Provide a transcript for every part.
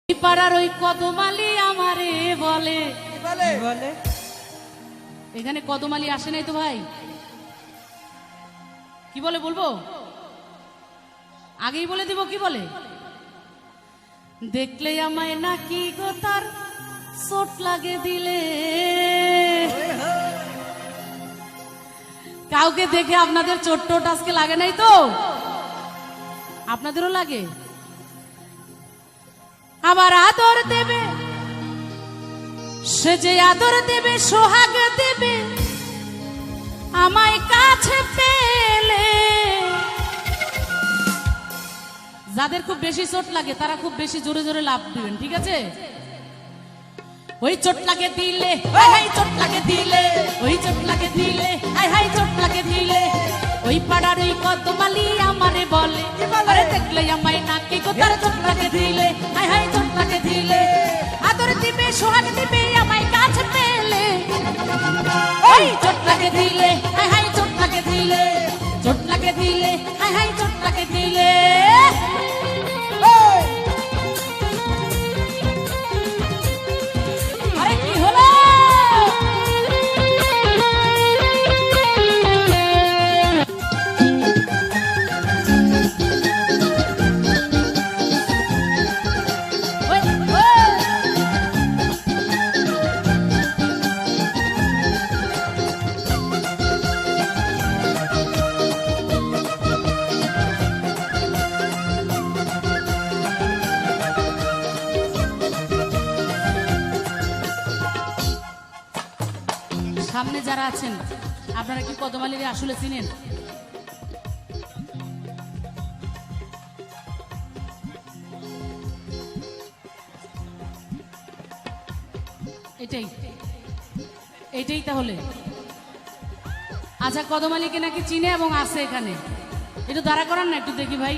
পাড়ার ওই কদমালি আমারে বলে বলে এখানে কদমালি আসে নাই তো ভাই, কি বলে বলবো? আগেই বলে দিব কি বলে, দেখলে আমায় নাকি গো তার চোট লাগে দিলে। কাউকে দেখে আপনাদের চোট টোট আজকে লাগে নাই তো? আপনাদেরও লাগে? আবার আদর দেবে, সে যে আদর দেবে সোহাগ দেবে আমায় কাছে পেলে। যাদের খুব বেশি চোট লাগে তারা খুব বেশি জোরে জোরে লাফ দিবেন, ঠিক আছে? ওই চোট লাগে দিলে, হাই হাই চোট লাগে দিলে, ওই চোট লাগে দিলে, হাই হাই চোট লাগে দিলে। ওই পাড়ার ওই কদমালি আমারে বলে, আরে দেখলে আমায় নাকি গো তার চোট লাগে দিলে, হাই হাই চোট লাগে দিলে। আদর দিবে সোহাগ দিবে আমায় কাছে পেলে। ওই চোট লাগে দিলে, হাই হাই চোট লাগে দিলে, চোট লাগে দিলে, হাই হাই চোট লাগে দিলে। আরে কি হলো? সামনে যারা আছেন আপনারা কি কদমালিরে আসলে চিনেন? এটাই এটাই তাহলে আচ্ছা, কদমালিকে নাকি চিনে এবং আছে এখানে, একটু দাঁড়া করান না, একটু দেখি ভাই।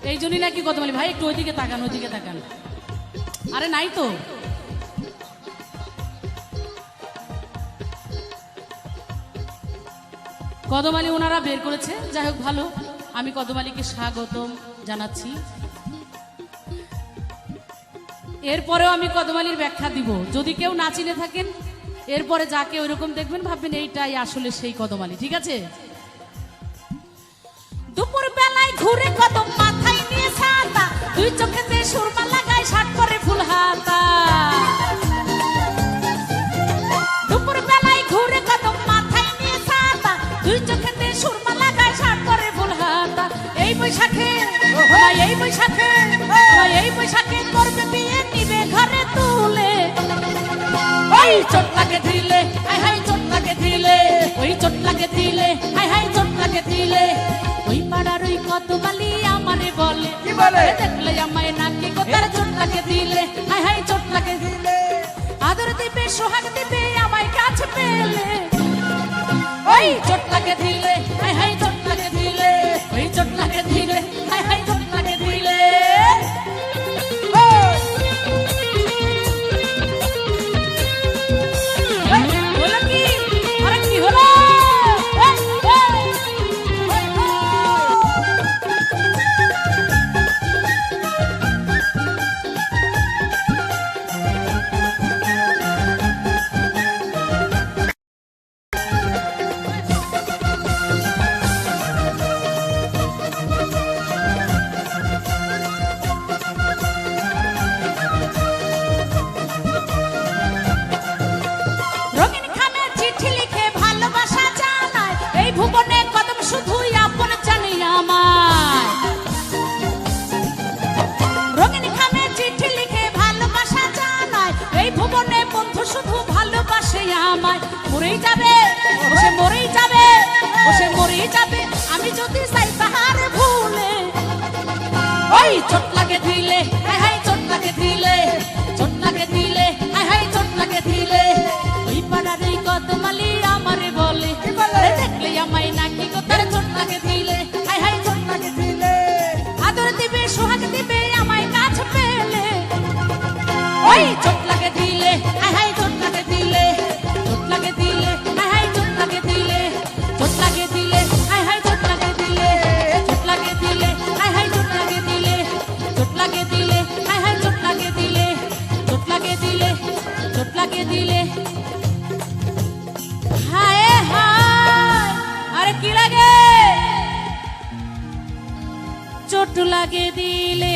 এই জন্যই নাকি কদমালি ভাই, একটু ওইদিকে তাকান, ওইদিকে তাকান। আরে নাই তো, কদমালি ওনারা বের করেছে। যাই হোক ভালো, আমি কদমালিকে স্বাগতম জানাচ্ছি। এরপরেও আমি কদমালির ব্যাখ্যা দিব, যদি কেউ না চিনে থাকেন এরপরে যাকে ওইরকম দেখবেন ভাববেন এইটাই আসলে সেই কদমালি, ঠিক আছে? দুপুর বেলায় ঘুরে কদম মাথায় নিয়ে ছাতা, দুই চোখেতে সুরমা লাগায় শার্ট পরে ফুল হাতা। দুপুর বেলায় ঘুরে কদম মাথায় নিয়ে ছাতা, দুই চোখেতে সুরমা লাগায় শার্ট পরে ফুল হাতা। এই বৈশাখে এই বৈশাখে এই বৈশাখে করবে বিয়ে, নিবে ঘরে তুলে। ওই চোট লাগে দিলে, হাই হাই চোট লাগে দিলে, ওই চোট লাগে দিলে, হাই হাই চোট লাগে দিলে। ওই পাড়ার ওই কদমালি আমারে বলে, কি বলে? দেখলে আমায় নাকি গো তার চোট লাগে দিলে, হাই হাই চোট লাগে দিলে। আদর দিবে সোহাগ দিবে আমায় কাছে পেলে। ওই চোট লাগে দিলে, হাই হাই চোট লাগে দিলে, ওই চোট লাগে দিলে, হাই হাই চোট লাগে দিলে। বলো কি? আরে কি হলো? রঙিন খামে চিঠি লিখে ভালোবাসা জানায়, এই ভুবনে কদম শুধুই আপন জানি আমায়। রঙিন খামে চিঠি লিখে ভালোবাসা জানায়, এই ভুবনে বন্ধু শুধু ভালোবাসে আমায়। মরেই যাবে সে, মরেই যাবে সে, মরেই যাবে আমি যদি চাই তাহার ভুলে। ওই চোট লাগে দিলে, হাই হাই চোট লাগে দিলে, চোট লাগে দিলে, হাই হাই চোট লাগে দিলে। ওই পাড়ার এই কদমালি আমারে বলে, দেখলে আমায় নাকি গো তার চোট লাগে দিলে, হাই হাই চোট লাগে দিলে। আদর দিবে সোহাগ দিবে আমায় কাছে পেলে। ওই চোট লাগে দিলে, হাই হাই চোট লাগে দিলে, চোট লাগে দিলে, হাই হাই দিলে হায় হায় আরে কি লাগে চোট লাগে দিলে